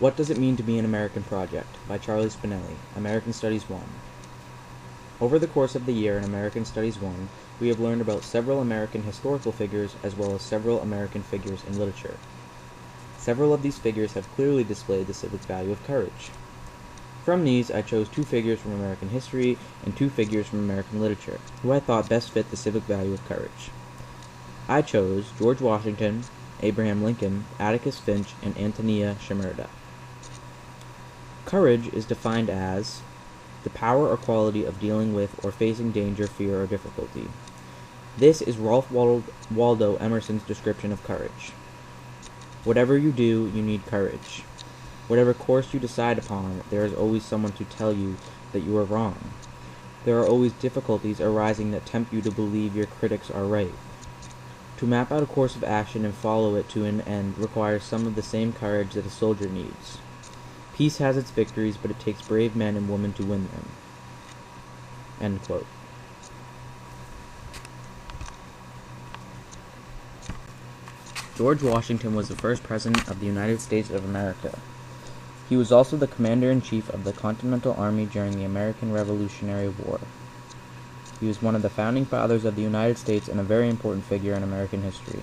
What Does It Mean to Be an American Project? By Charlie Spinelli, American Studies 1. Over the course of the year in American Studies 1, we have learned about several American historical figures as well as several American figures in literature. Several of these figures have clearly displayed the civic value of courage. From these, I chose 2 figures from American history and 2 figures from American literature, who I thought best fit the civic value of courage. I chose George Washington, Abraham Lincoln, Atticus Finch, and Antonia Shimerda. Courage is defined as the power or quality of dealing with or facing danger, fear, or difficulty. This is Ralph Waldo Emerson's description of courage. Whatever you do, you need courage. Whatever course you decide upon, there is always someone to tell you that you are wrong. There are always difficulties arising that tempt you to believe your critics are right. To map out a course of action and follow it to an end requires some of the same courage that a soldier needs. Peace has its victories, but it takes brave men and women to win them. End quote. George Washington was the first President of the United States of America. He was also the Commander-in-Chief of the Continental Army during the American Revolutionary War. He was one of the founding fathers of the United States and a very important figure in American history.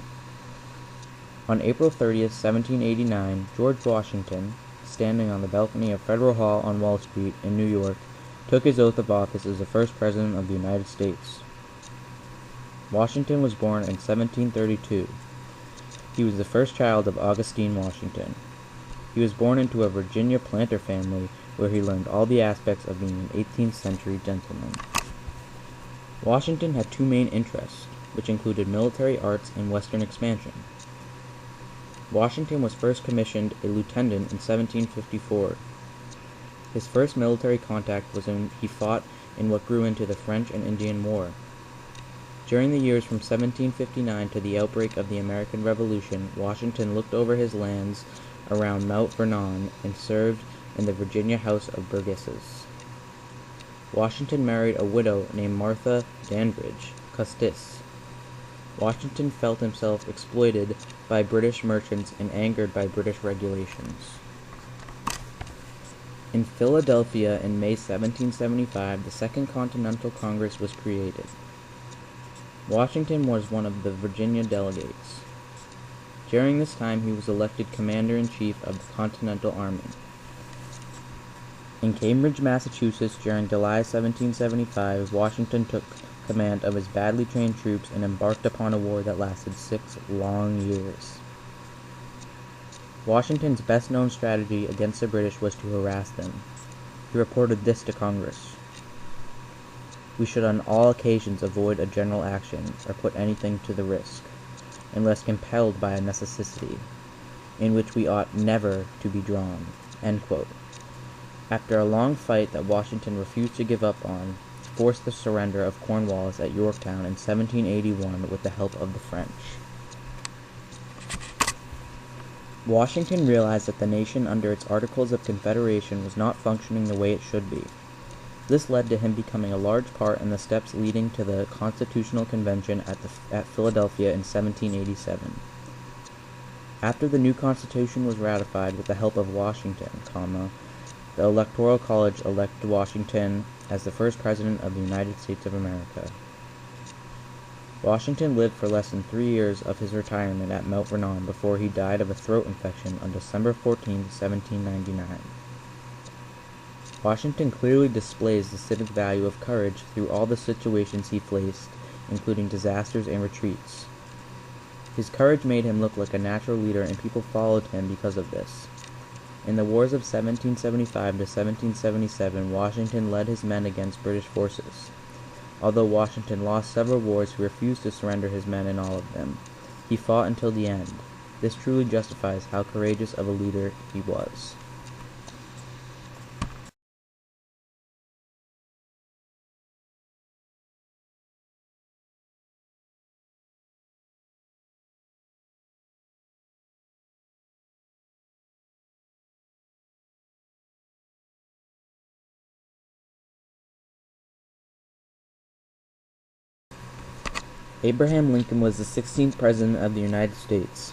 On April 30th, 1789, George Washington, standing on the balcony of Federal Hall on Wall Street in New York, took his oath of office as the first President of the United States. Washington was born in 1732. He was the first child of Augustine Washington. He was born into a Virginia planter family where he learned all the aspects of being an 18th century gentleman. Washington had 2 main interests, which included military arts and Western expansion. Washington was first commissioned a lieutenant in 1754. His first military contact was when he fought in what grew into the French and Indian War. During the years from 1759 to the outbreak of the American Revolution, Washington looked over his lands around Mount Vernon and served in the Virginia House of Burgesses. Washington married a widow named Martha Dandridge Custis. Washington felt himself exploited by British merchants and angered by British regulations. In Philadelphia in May 1775, the Second Continental Congress was created. Washington was one of the Virginia delegates. During this time, he was elected Commander-in-Chief of the Continental Army. In Cambridge, Massachusetts, during July 1775, Washington took command of his badly trained troops and embarked upon a war that lasted 6 long years. Washington's best-known strategy against the British was to harass them. He reported this to Congress: "We should on all occasions avoid a general action, or put anything to the risk, unless compelled by a necessity, in which we ought never to be drawn." End quote. After a long fight that Washington refused to give up on, forced the surrender of Cornwallis at Yorktown in 1781 with the help of the French. Washington realized that the nation under its Articles of Confederation was not functioning the way it should be. This led to him becoming a large part in the steps leading to the Constitutional Convention at Philadelphia in 1787. After the new Constitution was ratified with the help of Washington, the Electoral College elected Washington as the first President of the United States of America. Washington lived for less than 3 years of his retirement at Mount Vernon before he died of a throat infection on December 14, 1799. Washington clearly displays the civic value of courage through all the situations he faced, including disasters and retreats. His courage made him look like a natural leader, and people followed him because of this. In the wars of 1775 to 1777, Washington led his men against British forces. Although Washington lost several wars, he refused to surrender his men in all of them. He fought until the end. This truly justifies how courageous of a leader he was. Abraham Lincoln was the 16th President of the United States.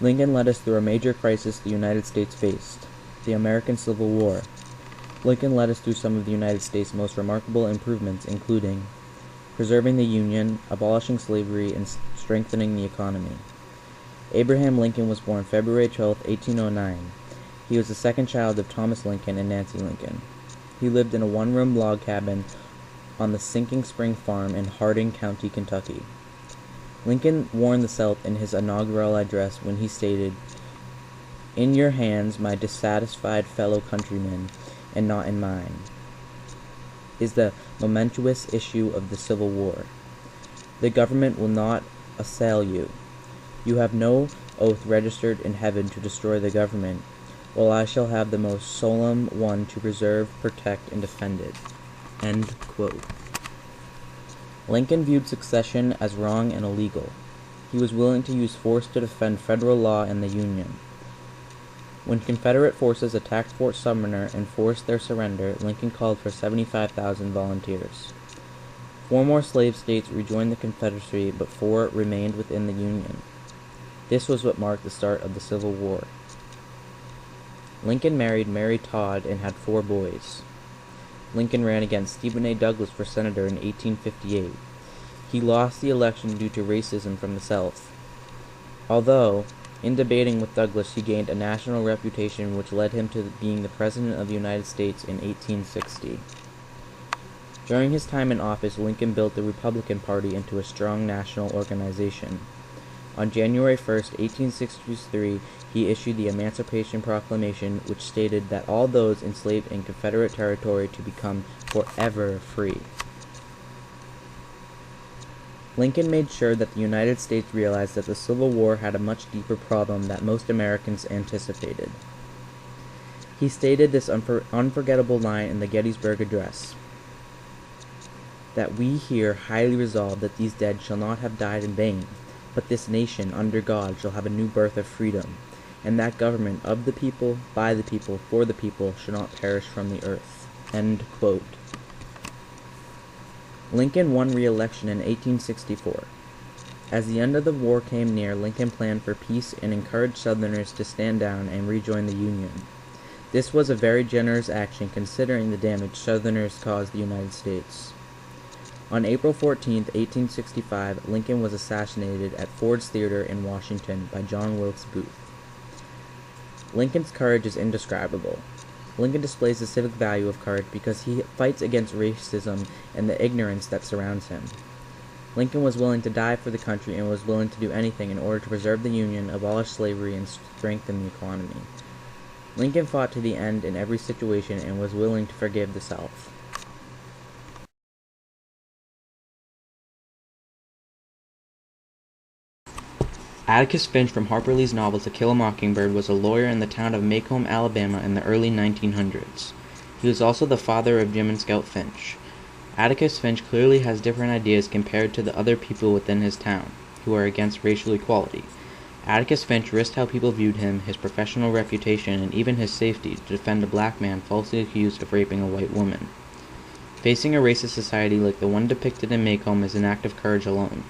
Lincoln led us through a major crisis the United States faced. The American Civil War. Lincoln led us through some of the United States' most remarkable improvements, including preserving the Union, abolishing slavery, and strengthening the economy. Abraham Lincoln was born February 12, 1809. He was the second child of Thomas Lincoln and Nancy Lincoln. He lived in a one-room log cabin on the Sinking Spring Farm in Harding County, Kentucky. Lincoln warned the South in his inaugural address when he stated, "In your hands, my dissatisfied fellow countrymen, and not in mine, is the momentous issue of the Civil War. The government will not assail you. You have no oath registered in heaven to destroy the government, while I shall have the most solemn one to preserve, protect, and defend it." End quote. Lincoln viewed secession as wrong and illegal. He was willing to use force to defend federal law and the Union. When Confederate forces attacked Fort Sumner and forced their surrender, Lincoln called for 75,000 volunteers. 4 more slave states rejoined the Confederacy, but 4 remained within the Union. This was what marked the start of the Civil War. Lincoln married Mary Todd and had 4 boys. Lincoln ran against Stephen A. Douglas for senator in 1858. He lost the election due to racism from the South. Although, in debating with Douglas, he gained a national reputation which led him to being the President of the United States in 1860. During his time in office, Lincoln built the Republican Party into a strong national organization. On January 1, 1863, he issued the Emancipation Proclamation, which stated that all those enslaved in Confederate territory to become forever free. Lincoln made sure that the United States realized that the Civil War had a much deeper problem that most Americans anticipated. He stated this unforgettable line in the Gettysburg Address, that we here highly resolve that these dead shall not have died in vain, but this nation, under God, shall have a new birth of freedom, and that government of the people, by the people, for the people, shall not perish from the earth. End quote. Lincoln won re-election in 1864. As the end of the war came near, Lincoln planned for peace and encouraged Southerners to stand down and rejoin the Union. This was a very generous action considering the damage Southerners caused the United States. On April 14, 1865, Lincoln was assassinated at Ford's Theater in Washington by John Wilkes Booth. Lincoln's courage is indescribable. Lincoln displays the civic value of courage because he fights against racism and the ignorance that surrounds him. Lincoln was willing to die for the country and was willing to do anything in order to preserve the Union, abolish slavery, and strengthen the economy. Lincoln fought to the end in every situation and was willing to forgive the South. Atticus Finch from Harper Lee's novel To Kill a Mockingbird was a lawyer in the town of Macomb, Alabama in the early 1900s. He was also the father of Jim and Scout Finch. Atticus Finch clearly has different ideas compared to the other people within his town, who are against racial equality. Atticus Finch risked how people viewed him, his professional reputation, and even his safety to defend a black man falsely accused of raping a white woman. Facing a racist society like the one depicted in Macomb is an act of courage alone.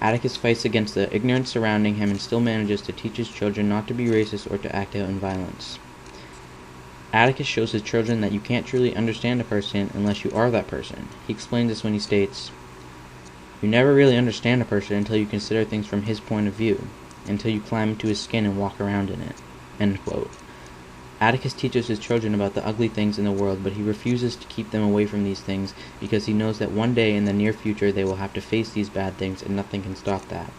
Atticus fights against the ignorance surrounding him and still manages to teach his children not to be racist or to act out in violence. Atticus shows his children that you can't truly understand a person unless you are that person. He explains this when he states, "You never really understand a person until you consider things from his point of view, until you climb into his skin and walk around in it." End quote. Atticus teaches his children about the ugly things in the world, but he refuses to keep them away from these things because he knows that one day in the near future they will have to face these bad things and nothing can stop that.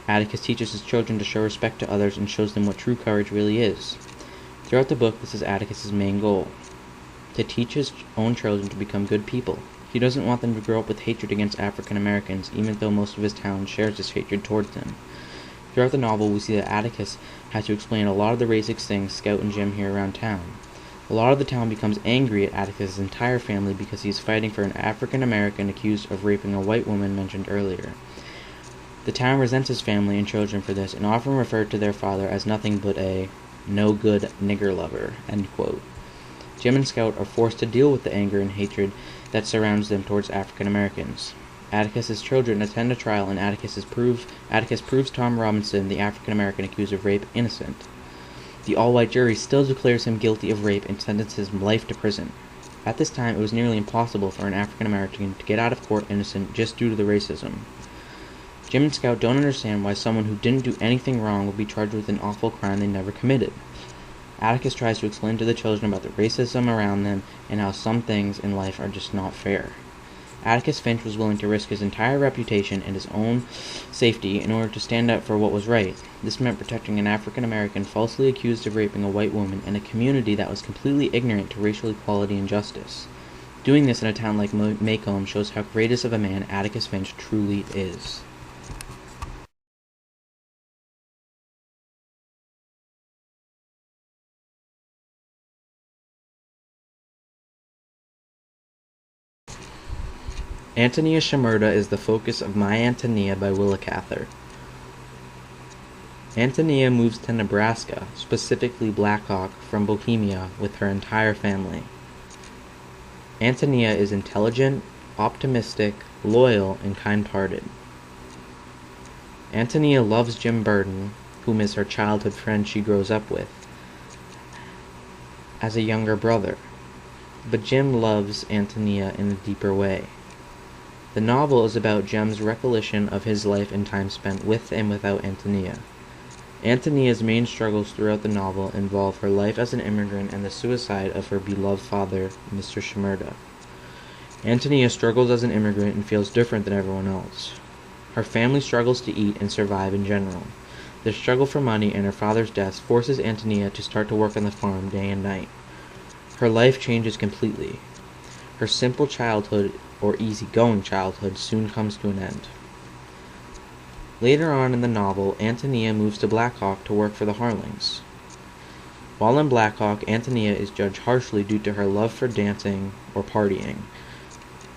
Atticus teaches his children to show respect to others and shows them what true courage really is. Throughout the book, this is Atticus's main goal, to teach his own children to become good people. He doesn't want them to grow up with hatred against African Americans, even though most of his town shares this hatred towards them. Throughout the novel, we see that Atticus has to explain a lot of the racist things Scout and Jim hear around town. A lot of the town becomes angry at Atticus' entire family because he is fighting for an African American accused of raping a white woman mentioned earlier. The town resents his family and children for this and often refer to their father as nothing but a no-good nigger lover. End quote. Jim and Scout are forced to deal with the anger and hatred that surrounds them towards African Americans. Atticus's children attend a trial and Atticus proves Tom Robinson, the African American accused of rape, innocent. The all-white jury still declares him guilty of rape and sentences him life to prison. At this time, it was nearly impossible for an African American to get out of court innocent just due to the racism. Jim and Scout don't understand why someone who didn't do anything wrong would be charged with an awful crime they never committed. Atticus tries to explain to the children about the racism around them and how some things in life are just not fair. Atticus Finch was willing to risk his entire reputation and his own safety in order to stand up for what was right. This meant protecting an African American falsely accused of raping a white woman in a community that was completely ignorant to racial equality and justice. Doing this in a town like Macomb shows how courageous of a man Atticus Finch truly is. Antonia Shimerda is the focus of My Antonia by Willa Cather. Antonia moves to Nebraska, specifically Blackhawk, from Bohemia with her entire family. Antonia is intelligent, optimistic, loyal, and kind-hearted. Antonia loves Jim Burden, whom is her childhood friend she grows up with, as a younger brother. But Jim loves Antonia in a deeper way. The novel is about Jim's recollection of his life and time spent with and without Antonia. Antonia's main struggles throughout the novel involve her life as an immigrant and the suicide of her beloved father, Mr. Shimerda. Antonia struggles as an immigrant and feels different than everyone else. Her family struggles to eat and survive in general. Their struggle for money and her father's death forces Antonia to start to work on the farm day and night. Her life changes completely. Her simple childhood, or easygoing childhood, soon comes to an end. Later on in the novel, Antonia moves to Blackhawk to work for the Harlings. While in Blackhawk, Antonia is judged harshly due to her love for dancing or partying.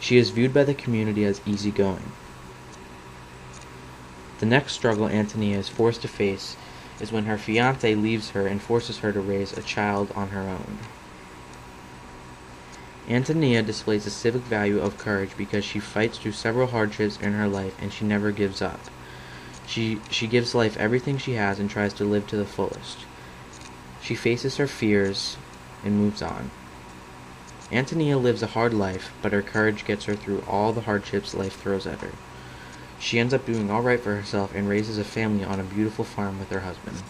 She is viewed by the community as easygoing. The next struggle Antonia is forced to face is when her fiancé leaves her and forces her to raise a child on her own. Antonia displays the civic value of courage because she fights through several hardships in her life and she never gives up. She gives life everything she has and tries to live to the fullest. She faces her fears and moves on. Antonia lives a hard life, but her courage gets her through all the hardships life throws at her. She ends up doing all right for herself and raises a family on a beautiful farm with her husband.